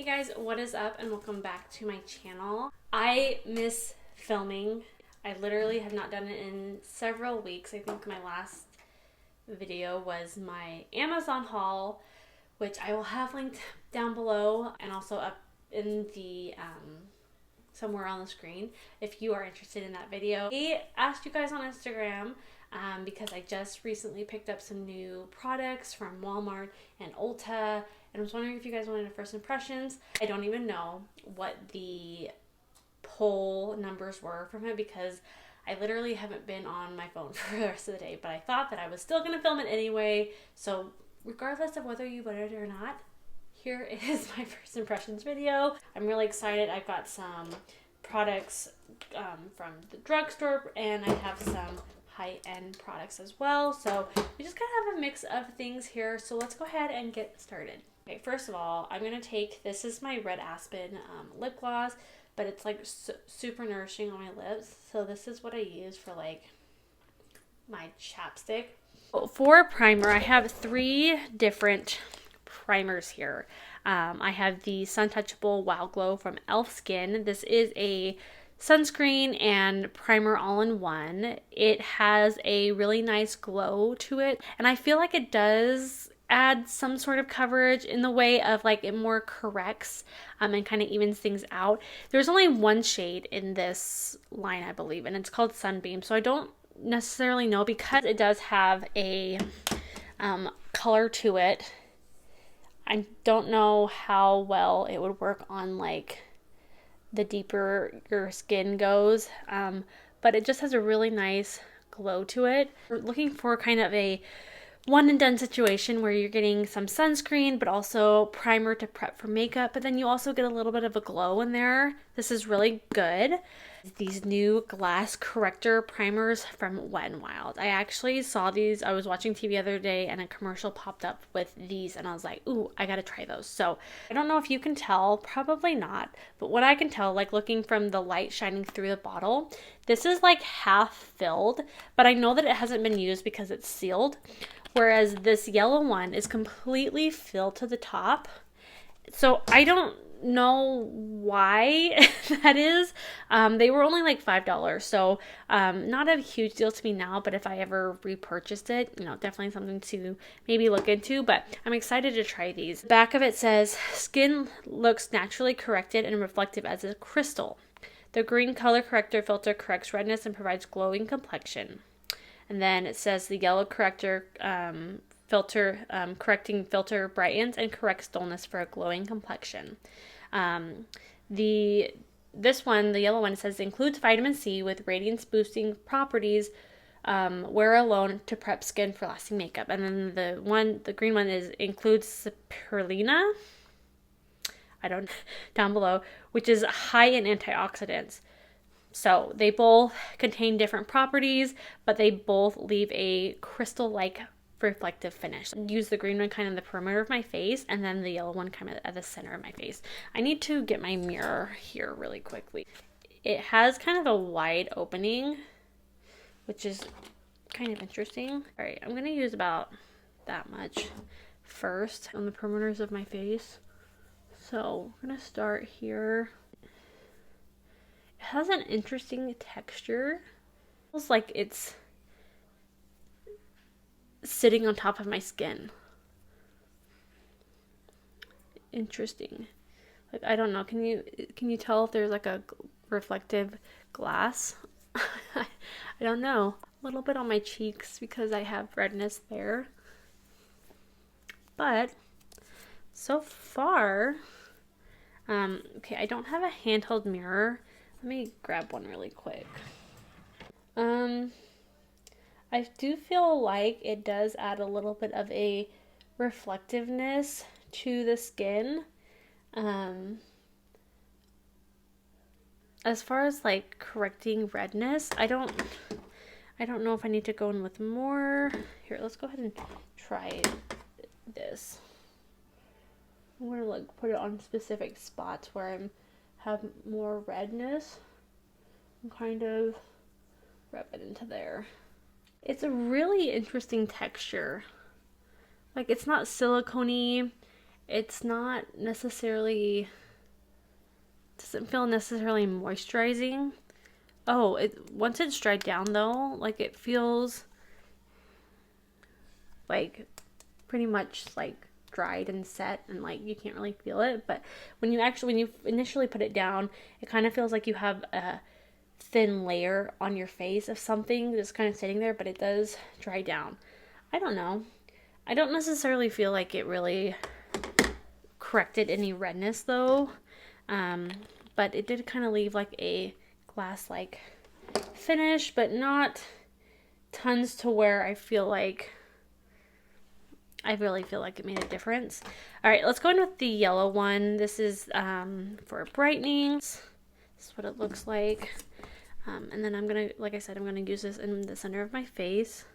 Hey guys, what is up and welcome back to my channel. I miss filming. I literally have not done it in several weeks. I think my last video was my Amazon haul, which I will have linked down below and also up in the somewhere on the screen if you are interested in that video. I asked you guys on Instagram because I just recently picked up some new products from Walmart and Ulta, and I was wondering if you guys wanted a first impressions. I don't even know what the poll numbers were from it because I literally haven't been on my phone for the rest of the day, but I thought that I was still going to film it anyway. So regardless of whether you voted or not, here is my first impressions video. I'm really excited. I've got some products from the drugstore and I have some high-end products as well. So we just kind of have a mix of things here. So let's go ahead and get started. Okay, first of all, I'm going to take, this is my Red Aspen lip gloss, but it's like super nourishing on my lips. So this is what I use for like my chapstick. For primer, I have 3 different primers here. I have the Sun Touchable Wow Glow from e.l.f. Skin. This is a sunscreen and primer all in one. It has a really nice glow to it, and I feel like it does add some sort of coverage in the way of like it more corrects and kind of evens things out. There's only one shade in this line, I believe, and it's called Sunbeam. So I don't necessarily know because it does have a color to it. I don't know how well it would work on like the deeper your skin goes, but it just has a really nice glow to it. We're looking for kind of a one and done situation where you're getting some sunscreen but also primer to prep for makeup, but then you also get a little bit of a glow in there. This is really good. These new glass corrector primers from Wet n Wild. I actually saw these. I was watching TV the other day and a commercial popped up with these and I was like, ooh, I gotta try those. So I don't know if you can tell, probably not, but what I can tell, like looking from the light shining through the bottle, this is like half filled, but I know that it hasn't been used because it's sealed. Whereas this yellow one is completely filled to the top. So I don't know why that is. They were only like $5. So not a huge deal to me now, but if I ever repurchased it, you know, definitely something to maybe look into. But I'm excited to try these. The back of it says, skin looks naturally corrected and reflective as a crystal. The green color corrector filter corrects redness and provides glowing complexion. And then it says the yellow corrector correcting filter brightens and corrects dullness for a glowing complexion. This one, the yellow one, says includes vitamin C with radiance boosting properties. Wear alone to prep skin for lasting makeup. And then the green one includes spirulina. Down below, which is high in antioxidants. So they both contain different properties, but they both leave a crystal-like reflective finish. Use the green one kind of the perimeter of my face and then the yellow one kind of at the center of my face. I need to get my mirror here really quickly. It has kind of a wide opening, which is kind of interesting. All right, I'm going to use about that much first on the perimeters of my face. So I'm going to start here. It has an interesting texture. It feels like it's sitting on top of my skin. Interesting. Like, I don't know. Can you tell if there's like a reflective glass? I don't know. A little bit on my cheeks because I have redness there. But so far, okay, I don't have a handheld mirror. Let me grab one really quick. I do feel like it does add a little bit of a reflectiveness to the skin. As far as like correcting redness, I don't know if I need to go in with more. Here, let's go ahead and try this. I'm gonna like put it on specific spots where I have more redness and kind of rub it into there. It's a really interesting texture. Like, it's not silicone-y. it's not necessarily, doesn't feel necessarily moisturizing. Oh, once it's dried down though, like it feels like pretty much like dried and set, and like you can't really feel it. But when you initially put it down, it kind of feels like you have a thin layer on your face of something that's kind of sitting there, but it does dry down. I don't know. I don't necessarily feel like it really corrected any redness though. But it did kind of leave like a glass like finish, but not tons to where I really feel like it made a difference. All right, let's go in with the yellow one. This is for brightening. This is what it looks like. And then I'm gonna, like I said, I'm gonna use this in the center of my face.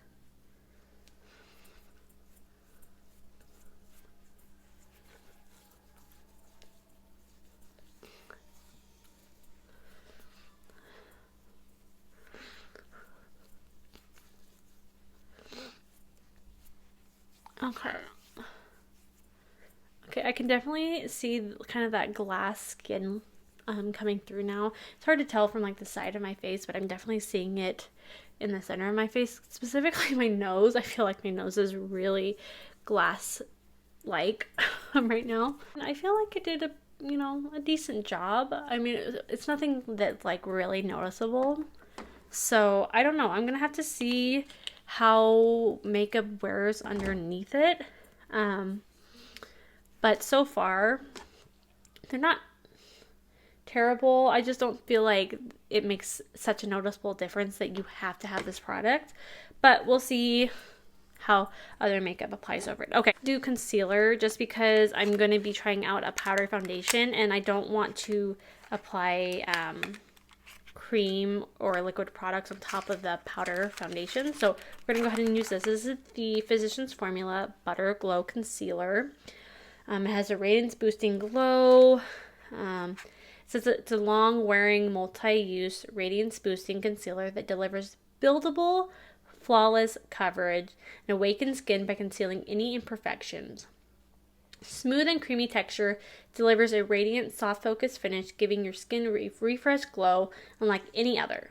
Okay, I can definitely see kind of that glass skin coming through now. It's hard to tell from like the side of my face, but I'm definitely seeing it in the center of my face, specifically my nose. I feel like my nose is really glass-like right now. And I feel like it did a decent job. I mean, it's nothing that's like really noticeable. So I don't know. I'm gonna have to see how makeup wears underneath it. But so far, they're not terrible. I just don't feel like it makes such a noticeable difference that you have to have this product. But we'll see how other makeup applies over it. Okay, do concealer just because I'm going to be trying out a powder foundation and I don't want to apply cream or liquid products on top of the powder foundation. So we're going to go ahead and use this. This is the Physicians Formula Butter Glow Concealer. It has a radiance boosting glow. It says it's a long wearing multi-use radiance boosting concealer that delivers buildable, flawless coverage and awakens skin by concealing any imperfections. Smooth and creamy texture delivers a radiant, soft focus finish, giving your skin a refreshed glow unlike any other.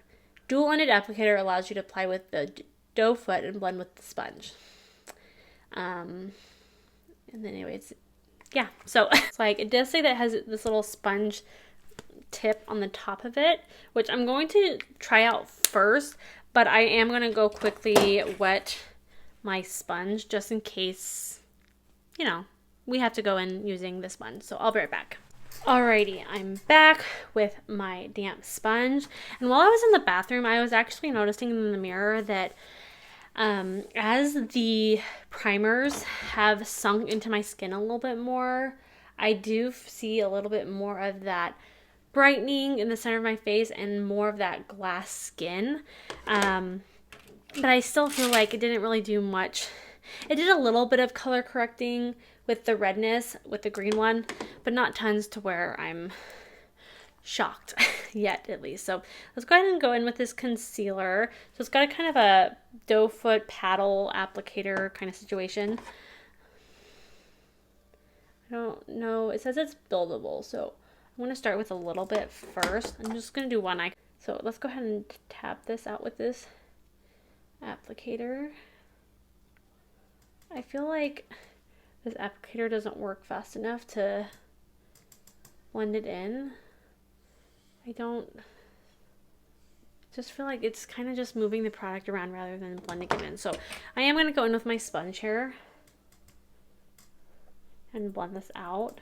Dual-ended applicator allows you to apply with the doe foot and blend with the sponge. And then anyways, yeah, so it's like, it does say that it has this little sponge tip on the top of it, which I'm going to try out first, but I am going to go quickly wet my sponge just in case, we have to go in using the sponge. So I'll be right back. Alrighty, I'm back with my damp sponge. And while I was in the bathroom, I was actually noticing in the mirror that as the primers have sunk into my skin a little bit more, I do see a little bit more of that brightening in the center of my face and more of that glass skin. But I still feel like it didn't really do much. It did a little bit of color correcting with the redness, with the green one, but not tons to where I'm shocked yet, at least. So let's go ahead and go in with this concealer. So it's got a kind of a doe foot paddle applicator kind of situation. I don't know. It says it's buildable, so I'm going to start with a little bit first. I'm just going to do one eye. So let's go ahead and tap this out with this applicator. I feel like this applicator doesn't work fast enough to blend it in. I just feel like it's kind of just moving the product around rather than blending it in. So I am going to go in with my sponge here and blend this out.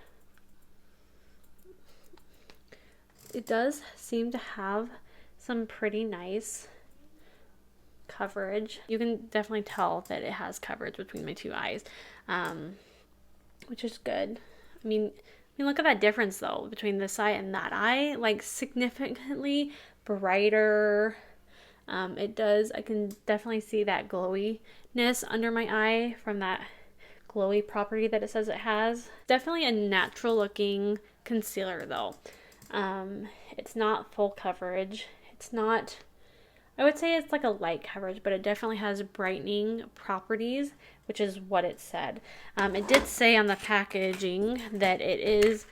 It does seem to have some pretty nice coverage. You can definitely tell that it has coverage between my two eyes, which is good. I mean, look at that difference though between this eye and that eye, like significantly brighter. I can definitely see that glowiness under my eye from that glowy property that it says it has. Definitely a natural looking concealer though. It's not full coverage. It's not I would say it's like a light coverage, but it definitely has brightening properties, which is what it said. It did say on the packaging that it is,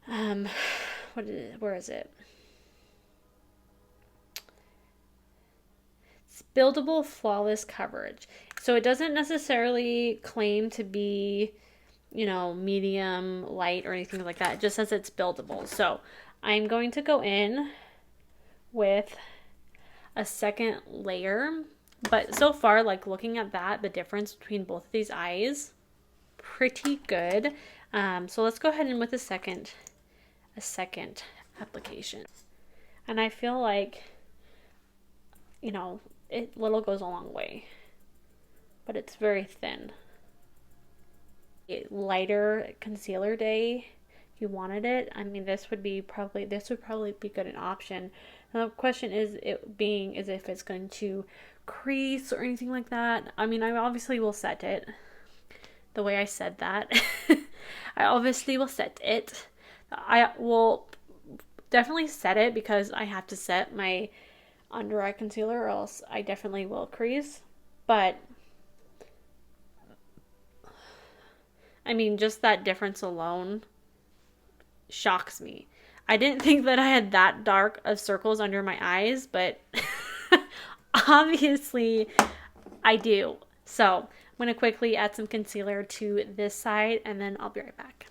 where is it? It's buildable flawless coverage. So it doesn't necessarily claim to be, you know, medium, light, or anything like that. It just says it's buildable. So I'm going to go in with a second layer, but so far, like looking at that, the difference between both of these eyes, pretty good. So let's go ahead and with a second application. And I feel like, you know, it little goes a long way, but it's very thin. A lighter concealer day, if you wanted it, I mean, this would probably be good an option. Now the question is if it's going to crease or anything like that. I mean, I obviously will set it. The way I said that, I obviously will set it. I will definitely set it because I have to set my under eye concealer or else I definitely will crease. But I mean, just that difference alone shocks me. I didn't think that I had that dark of circles under my eyes, but obviously I do. So I'm going to quickly add some concealer to this side and then I'll be right back.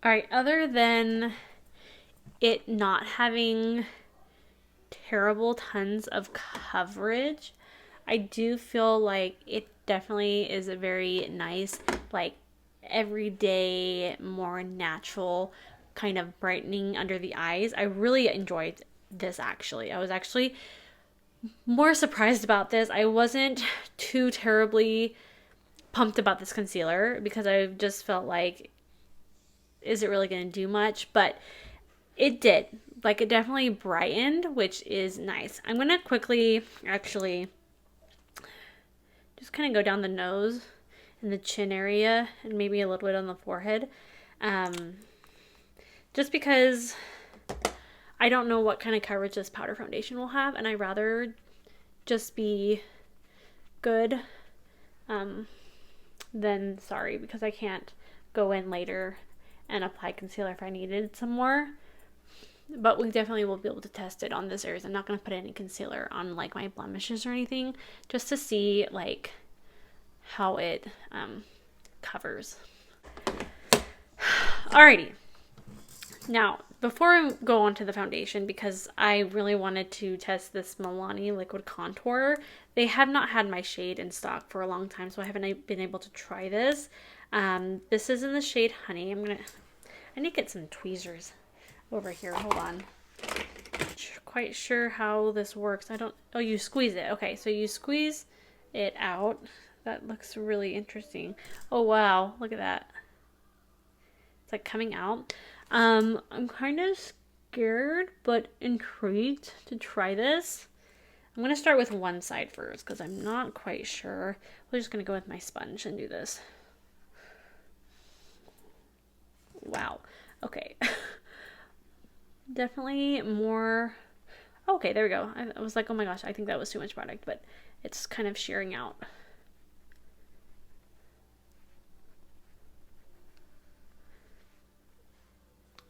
All right, other than it not having terrible tons of coverage, I do feel like it definitely is a very nice, like everyday, more natural kind of brightening under the eyes. I really enjoyed this actually. I was actually more surprised about this. I wasn't too terribly pumped about this concealer because I just felt like, is it really going to do much? But it did. Like, it definitely brightened, which is nice. I'm going to quickly actually just kind of go down the nose and the chin area and maybe a little bit on the forehead. Just because I don't know what kind of coverage this powder foundation will have, and I'd rather just be good than sorry, because I can't go in later and apply concealer if I needed some more. But we definitely will be able to test it on this area. I'm not going to put any concealer on like my blemishes or anything, just to see like how it covers. Alrighty. Now, before I go on to the foundation, because I really wanted to test this Milani liquid contour, they have not had my shade in stock for a long time, so I haven't been able to try this. This is in the shade Honey. I need to get some tweezers over here. Hold on. Not quite sure how this works. Oh, you squeeze it. Okay, so you squeeze it out. That looks really interesting. Oh, wow. Look at that. It's like coming out. I'm kind of scared, but intrigued to try this. I'm going to start with one side first because I'm not quite sure. We're just going to go with my sponge and do this. Wow. Okay. Definitely more. Okay, there we go. I was like, oh my gosh, I think that was too much product, but it's kind of shearing out.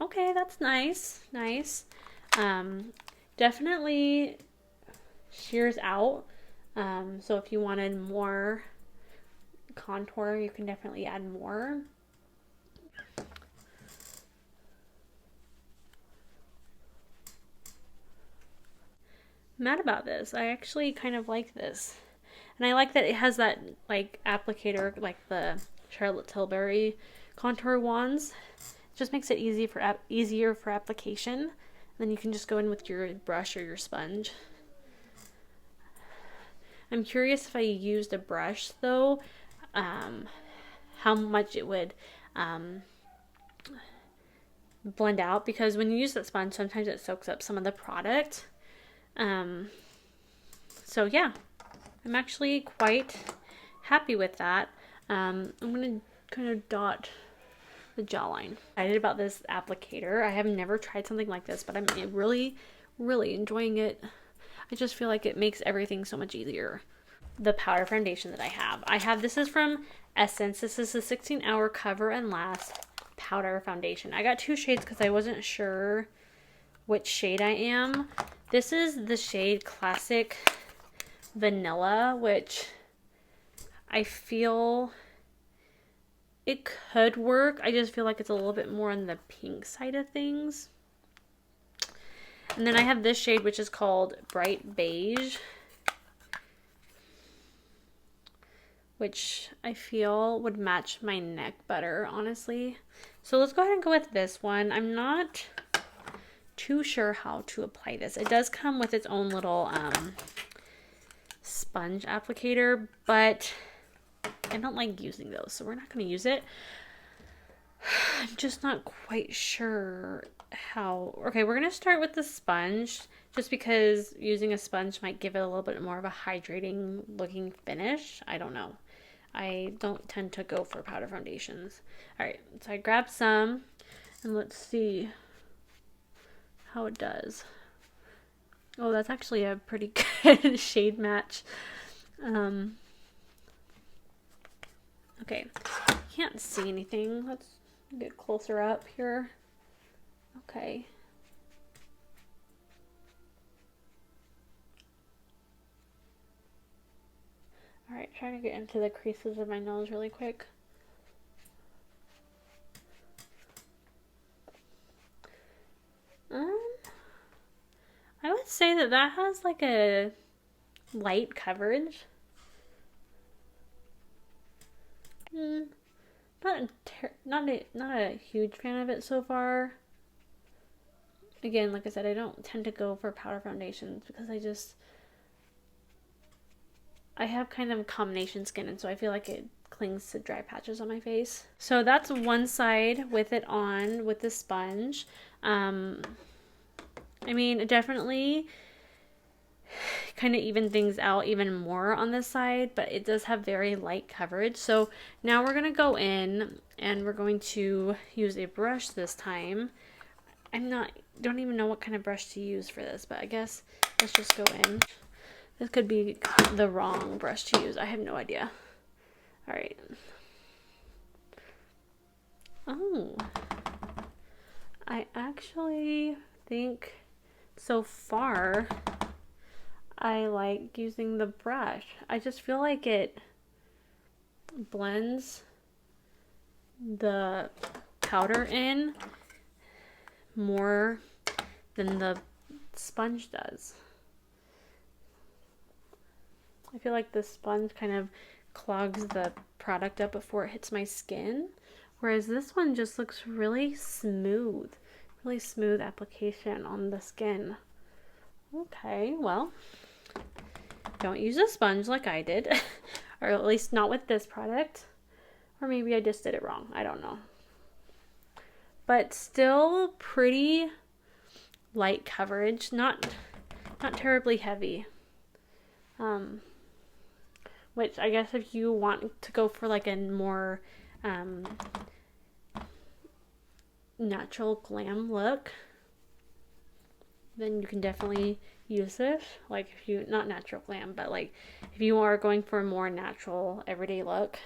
Okay, that's nice. Nice. definitely shears out. So if you wanted more contour, you can definitely add more. Mad about this. I actually kind of like this. And I like that it has that like applicator, like the Charlotte Tilbury contour wands. It just makes it easier for application. And then you can just go in with your brush or your sponge. I'm curious if I used a brush though, how much it would blend out, because when you use that sponge, sometimes it soaks up some of the product. So yeah, I'm actually quite happy with that. I'm gonna kind of dot the jawline. I'm excited about this applicator. I have never tried something like this, but I'm really enjoying it. I just feel like it makes everything so much easier. The powder foundation that I have, this is from Essence. This is the 16-hour cover and last powder foundation. I got 2 shades because I wasn't sure which shade I am. This is the shade Classic Vanilla, which I feel it could work. I just feel like it's a little bit more on the pink side of things. And then I have this shade, which is called Bright Beige, which I feel would match my neck better, honestly. So let's go ahead and go with this one. I'm not too sure how to apply this. It does come with its own little sponge applicator, but I don't like using those, so we're not going to use it. I'm just not quite sure how. Okay, we're going to start with the sponge, just because using a sponge might give it a little bit more of a hydrating looking finish. I don't know. I don't tend to go for powder foundations. Alright, so I grabbed some, and let's see how it does. Oh, that's actually a pretty good shade match. Okay, can't see anything. Let's get closer up here. Okay. Alright, trying to get into the creases of my nose really quick. I would say that that has like a light coverage. Not a huge fan of it so far. Again, like I said, I don't tend to go for powder foundations because I have kind of combination skin, and so I feel like it clings to dry patches on my face. So that's one side with it on with the sponge. I mean, it definitely kind of even things out even more on this side, but it does have very light coverage. So now we're going to go in and we're going to use a brush this time. Don't even know what kind of brush to use for this, but I guess let's just go in. This could be the wrong brush to use. I have no idea. All right. Oh, I actually think so far I like using the brush. I just feel like it blends the powder in more than the sponge does. I feel like the sponge kind of clogs the product up before it hits my skin, whereas this one just looks really smooth application on the skin. Okay, well, don't use a sponge like I did, or at least not with this product, or maybe I just did it wrong. I don't know, but still pretty light coverage, not terribly heavy. Which I guess if you want to go for like a more natural glam look, then you can definitely use this. Like if you, not natural glam, but like if you are going for a more natural everyday look,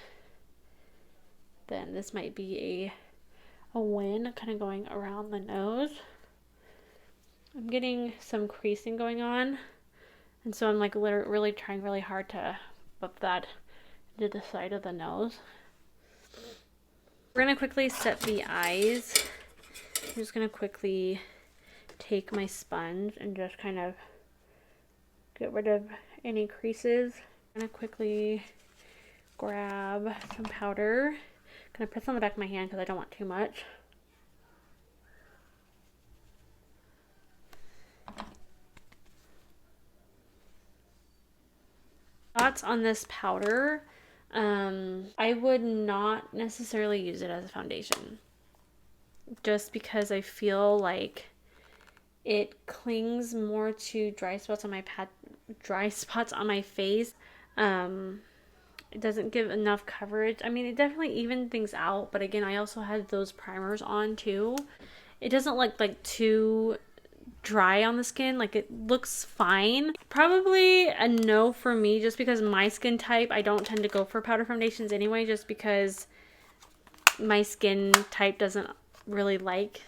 then this might be a win, kind of going around the nose. I'm getting some creasing going on. And so I'm like really trying really hard to buff that to the side of the nose. We're going to quickly set the eyes. I'm just going to quickly take my sponge and just kind of get rid of any creases. I'm going to quickly grab some powder. I'm going to put this on the back of my hand because I don't want too much. Thoughts on this powder, I would not necessarily use it as a foundation just because I feel like it clings more to dry spots on my face. It doesn't give enough coverage. I mean, it definitely evens things out, but again, I also had those primers on too. It doesn't look like too dry on the skin. Like, it looks fine. Probably a no for me, just because my skin type, I don't tend to go for powder foundations anyway, just because my skin type doesn't really like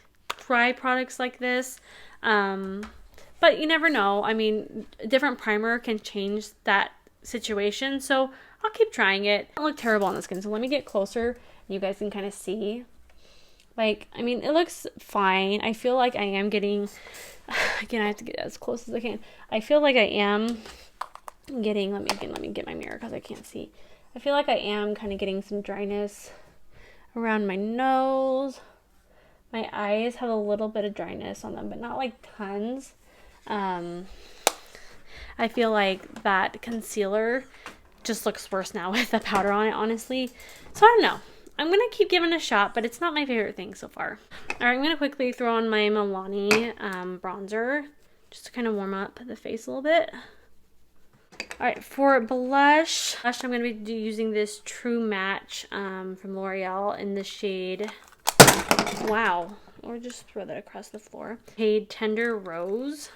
dry products like this. But you never know. I mean, a different primer can change that situation, so I'll keep trying it. It doesn't look terrible on the skin, so let me get closer and you guys can kind of see. Like, I mean, it looks fine. I feel like I am getting, again, I have to get as close as I can. I feel like I am getting, let me get my mirror because I can't see. I feel like I am kind of getting some dryness around my nose. My eyes have a little bit of dryness on them, but not like tons. I feel like that concealer just looks worse now with the powder on it, honestly. So I don't know. I'm going to keep giving it a shot, but it's not my favorite thing so far. Alright, I'm going to quickly throw on my Milani bronzer just to kind of warm up the face a little bit. Alright, for blush, I'm going to be using this True Match from L'Oreal in the shade, wow, or just throw that across the floor. Shade Tender Rose.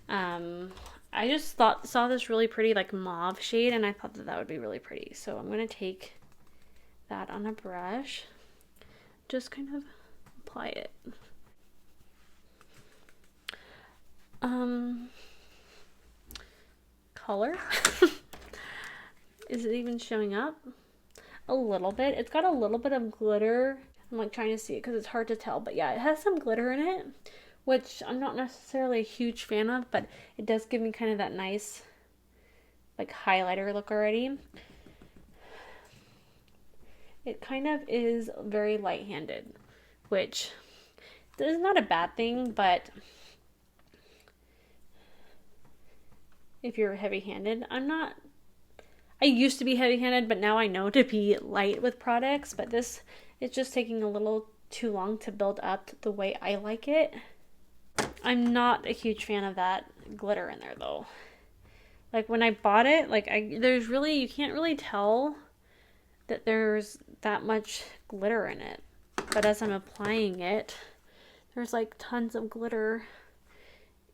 I just saw this really pretty like mauve shade, and I thought that would be really pretty. So I'm going to take that on a brush, just kind of apply it. Color. Is it even showing up? A little bit. It's got a little bit of glitter. I'm like trying to see it because it's hard to tell, but yeah, it has some glitter in it, which I'm not necessarily a huge fan of, but it does give me kind of that nice like highlighter look already. It kind of is very light-handed, which is not a bad thing, but if you're heavy-handed, I used to be heavy-handed, but now I know to be light with products, but this is just taking a little too long to build up the way I like it. I'm not a huge fan of that glitter in there though. Like when I bought it, like you can't really tell that there's that much glitter in it, but as I'm applying it, there's like tons of glitter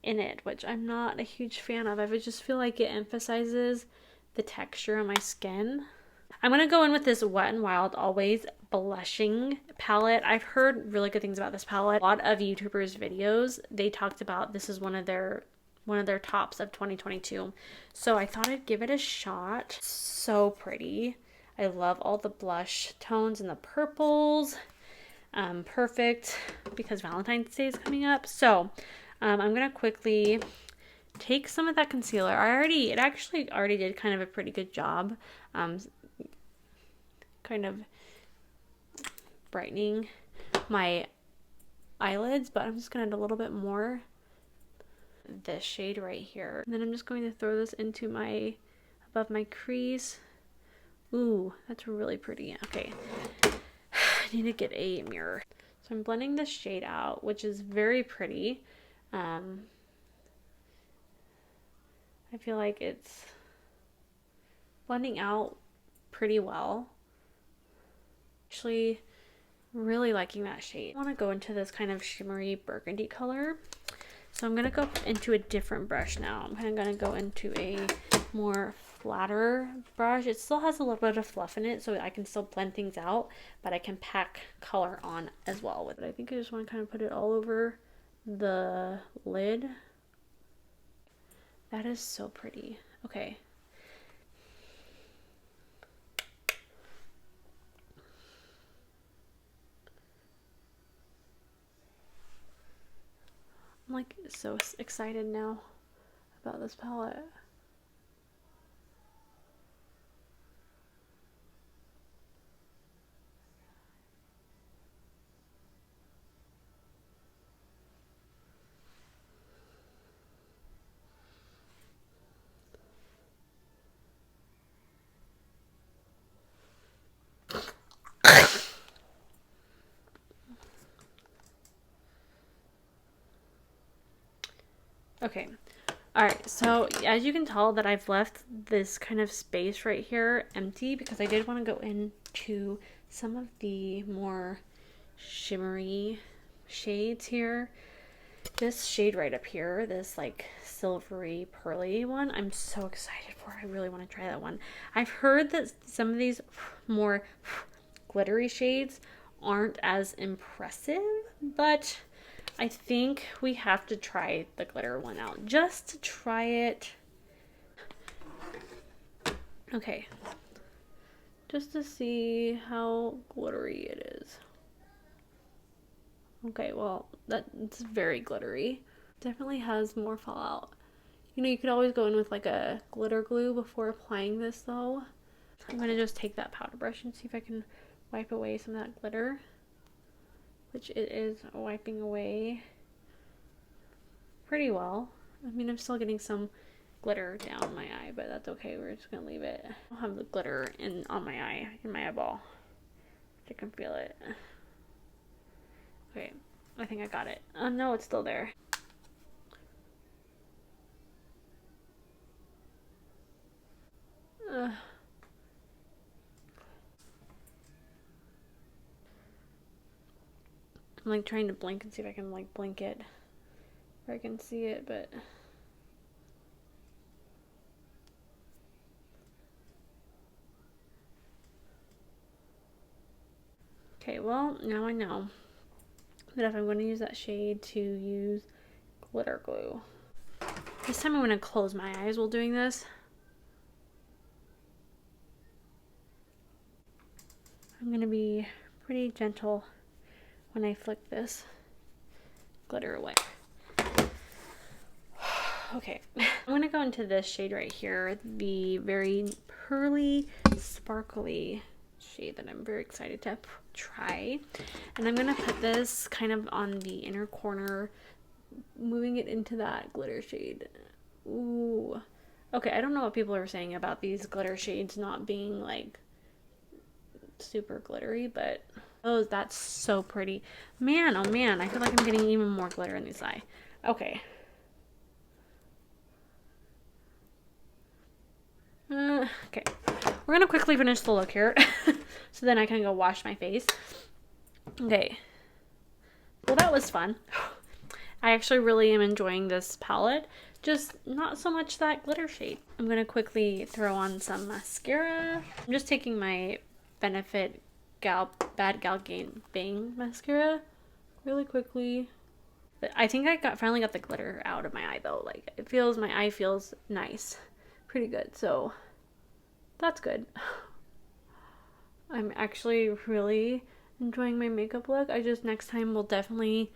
in it, which I'm not a huge fan of. I would just feel like it emphasizes the texture on my skin. I'm going to go in with this Wet n Wild Always blushing palette. I've heard really good things about this palette. A lot of YouTubers' videos, they talked about this is one of their tops of 2022. So I thought I'd give it a shot. So pretty. I love all the blush tones and the purples. Perfect because Valentine's Day is coming up. So I'm going to quickly take some of that concealer. It actually already did kind of a pretty good job. Kind of brightening my eyelids, but I'm just going to add a little bit more. This shade right here. And then I'm just going to throw this into above my crease. Ooh, that's really pretty. Okay, I need to get a mirror. So I'm blending this shade out, which is very pretty. I feel like it's blending out pretty well. Actually, really liking that shade. I want to go into this kind of shimmery burgundy color. So I'm going to go into a different brush now. I'm kind of going to go into a more flatter brush. It still has a little bit of fluff in it, so I can still blend things out, but I can pack color on as well with it. I think I just want to kind of put it all over the lid. That is so pretty. Okay. I'm like so excited now about this palette. Okay. Alright, so as you can tell that I've left this kind of space right here empty because I did want to go into some of the more shimmery shades here. This shade right up here, this like silvery pearly one, I'm so excited for. I really want to try that one. I've heard that some of these more glittery shades aren't as impressive, but I think we have to try the glitter one out just to try it. Okay. Just to see how glittery it is. Okay, well, that's very glittery. Definitely has more fallout. You know, you could always go in with like a glitter glue before applying this though. I'm going to just take that powder brush and see if I can wipe away some of that glitter. Which it is wiping away pretty well. I mean, I'm still getting some glitter down my eye, but that's okay. We're just gonna leave it. I'll have the glitter on my eye, in my eyeball. I can feel it. Okay, I think I got it. Oh no, it's still there. I'm like trying to blink and see if I can like blink it, or I can see it, but okay, well, now I know that if I'm going to use that shade, to use glitter glue. This time I'm going to close my eyes while doing this. I'm going to be pretty gentle when I flick this glitter away. Okay, I'm going to go into this shade right here, the very pearly, sparkly shade that I'm very excited to try. And I'm going to put this kind of on the inner corner, moving it into that glitter shade. Ooh. Okay, I don't know what people are saying about these glitter shades not being like super glittery, but oh, that's so pretty. Man, oh man, I feel like I'm getting even more glitter in this eye. Okay. Okay, we're gonna quickly finish the look here so then I can go wash my face. Okay, well, that was fun. I actually really am enjoying this palette, just not so much that glitter shade. I'm gonna quickly throw on some mascara. I'm just taking my Benefit Bad Gal Bang mascara really quickly. I think I finally got the glitter out of my eye though. Like, my eye feels nice, pretty good, so that's good. I'm actually really enjoying my makeup look. I just next time will definitely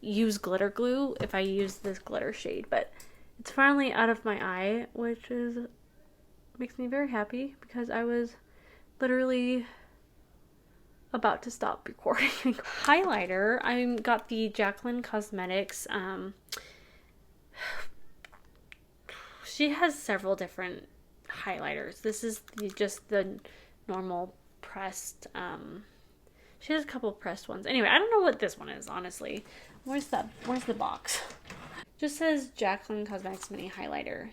use glitter glue if I use this glitter shade, but it's finally out of my eye, which makes me very happy because I was literally about to stop recording. Highlighter, I got the Jaclyn Cosmetics. She has several different highlighters. This is just the normal pressed. She has a couple of pressed ones. Anyway, I don't know what this one is, honestly. Where's the box? Just says Jaclyn Cosmetics Mini Highlighter.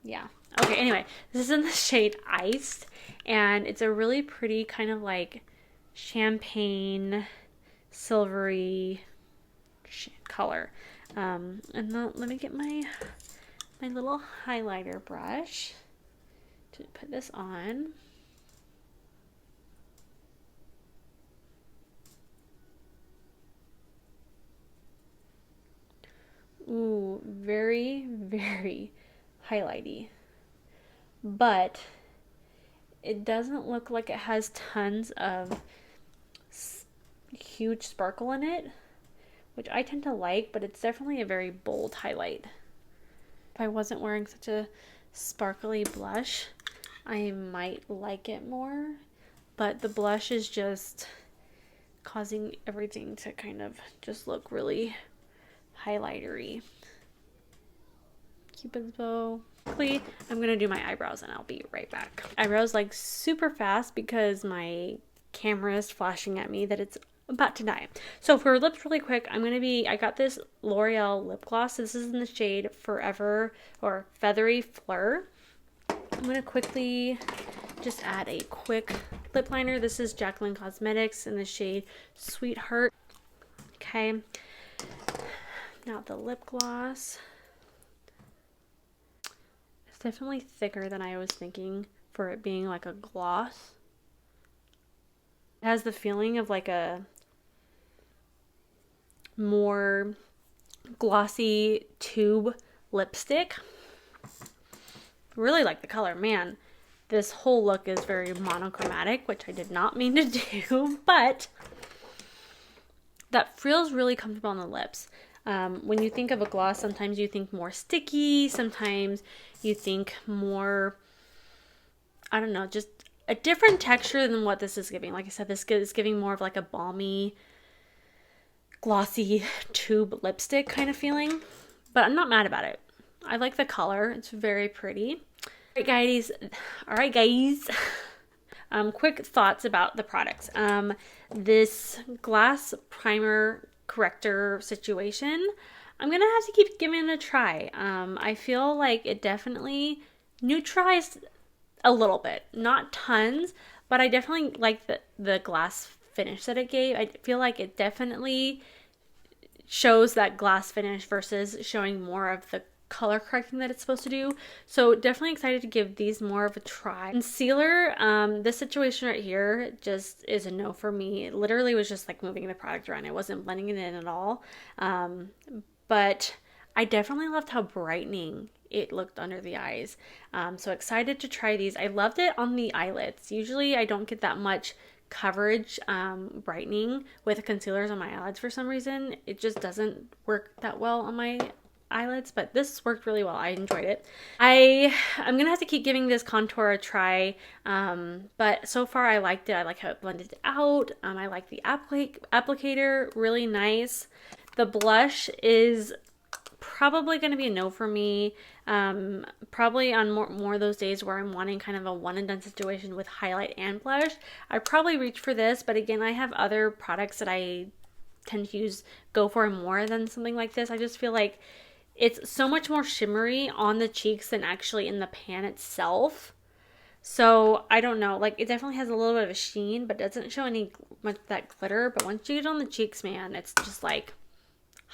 Yeah. Okay, anyway, this is in the shade Iced, and it's a really pretty kind of like champagne silvery color. And then let me get my little highlighter brush to put this on. very, very highlighty. But it doesn't look like it has tons of huge sparkle in it, which I tend to like, but it's definitely a very bold highlight. If I wasn't wearing such a sparkly blush, I might like it more, but the blush is just causing everything to kind of just look really highlightery. Cupid's bow. Quickly, I'm gonna do my eyebrows and I'll be right back. Eyebrows like super fast because my camera is flashing at me that it's about to die. So for lips really quick, I got this L'Oreal lip gloss. This is in the shade Forever or Feathery Fleur. I'm gonna quickly just add a quick lip liner. This is Jaclyn Cosmetics in the shade Sweetheart. Okay, now the lip gloss. It's definitely thicker than I was thinking for it being like a gloss. It has the feeling of like a more glossy tube lipstick. Really like the color. Man, this whole look is very monochromatic, which I did not mean to do, but that feels really comfortable on the lips. When you think of a gloss, sometimes you think more sticky, sometimes you think more, I don't know, just a different texture than what this is giving. Like I said, this is giving more of like a balmy, glossy tube lipstick kind of feeling, but I'm not mad about it. I like the color. It's very pretty. All right, guys. Quick thoughts about the products. This glass primer corrector situation, I'm gonna have to keep giving it a try. I feel like it definitely neutralized a little bit, not tons, but I definitely like the glass finish that it gave. I feel like it definitely shows that glass finish versus showing more of the color correcting that it's supposed to do. So definitely excited to give these more of a try. Concealer, this situation right here just is a no for me. It literally was just like moving the product around. It wasn't blending it in at all. But I definitely loved how brightening it looked under the eyes. So excited to try these. I loved it on the eyelids. Usually I don't get that much coverage brightening with concealers on my eyelids for some reason. It just doesn't work that well on my eyelids, but this worked really well. I enjoyed it. I'm gonna have to keep giving this contour a try, but so far I liked it. I like how it blended out. I like the applicator, really nice. The blush is probably going to be a no for me. Probably on more of those days where I'm wanting kind of a one and done situation with highlight and blush, I probably reach for this, but again, I have other products that I tend to go for more than something like this. I just feel like it's so much more shimmery on the cheeks than actually in the pan itself. So I don't know, like it definitely has a little bit of a sheen, but doesn't show any much of that glitter. But once you get on the cheeks, man, it's just like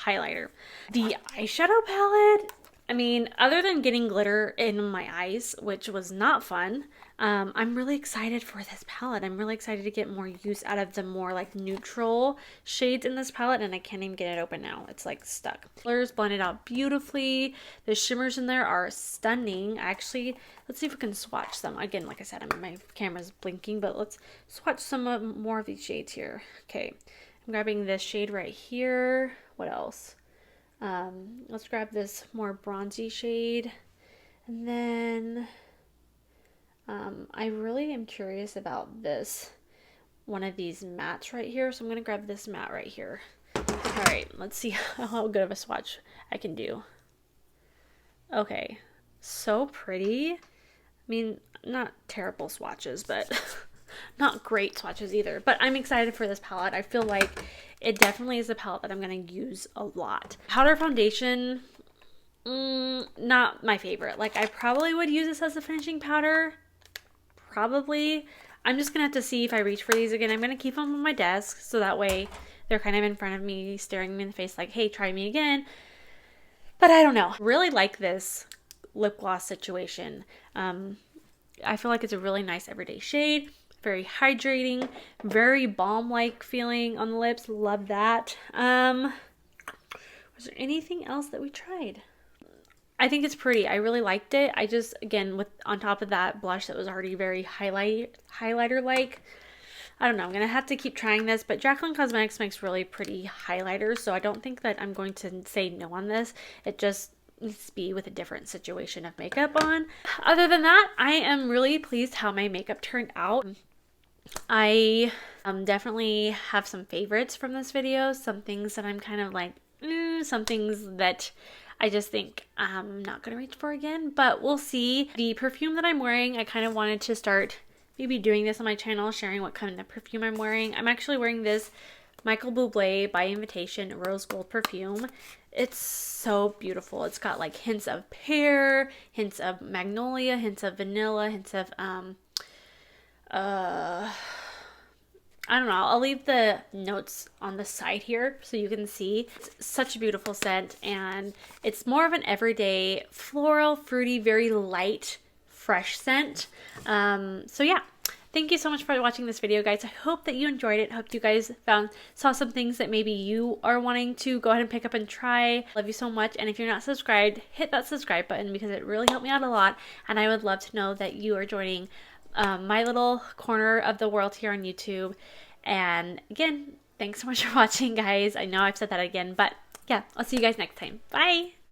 highlighter. The eyeshadow palette, I mean, other than getting glitter in my eyes, which was not fun, I'm really excited for this palette. I'm really excited to get more use out of the more like neutral shades in this palette, and I can't even get it open now. It's like stuck. Colors blended out beautifully. The shimmers in there are stunning. Actually, let's see if we can swatch some. Again, like I said, my camera's blinking, but let's swatch some more of these shades here. Okay, I'm grabbing this shade right here. What else? Let's grab this more bronzy shade, and then I really am curious about this one of these mattes right here, so I'm gonna grab this matte right here. All right, let's see how good of a swatch I can do. Okay, so pretty. I mean, not terrible swatches, but not great swatches either. But I'm excited for this palette. I feel like it definitely is a palette that I'm going to use a lot. Powder foundation, not my favorite. Like, I probably would use this as a finishing powder. Probably. I'm just going to have to see if I reach for these again. I'm going to keep them on my desk so that way they're kind of in front of me, staring me in the face like, hey, try me again. But I don't know. Really like this lip gloss situation. I feel like it's a really nice everyday shade. Very hydrating, very balm-like feeling on the lips. Love that. Was there anything else that we tried? I think it's pretty. I really liked it. I just, again, with on top of that blush that was already very highlighter like. I don't know. I'm going to have to keep trying this, but Jaclyn Cosmetics makes really pretty highlighters, so I don't think that I'm going to say no on this. It just needs to be with a different situation of makeup on. Other than that, I am really pleased how my makeup turned out. I definitely have some favorites from this video, some things that I'm kind of like, some things that I just think I'm not going to reach for again, but we'll see. The perfume that I'm wearing, I kind of wanted to start maybe doing this on my channel, sharing what kind of perfume I'm wearing. I'm actually wearing this Michael Bublé by Invitation Rose Gold perfume. It's so beautiful. It's got like hints of pear, hints of magnolia, hints of vanilla, hints of I don't know. I'll leave the notes on the side here so you can see. It's such a beautiful scent, and it's more of an everyday floral, fruity, very light, fresh scent. So yeah. Thank you so much for watching this video, guys. I hope that you enjoyed it. Hope you guys saw some things that maybe you are wanting to go ahead and pick up and try. Love you so much. And if you're not subscribed, hit that subscribe button because it really helped me out a lot. And I would love to know that you are joining my little corner of the world here on YouTube. And again, thanks so much for watching, guys. I know I've said that again, but yeah, I'll see you guys next time. Bye!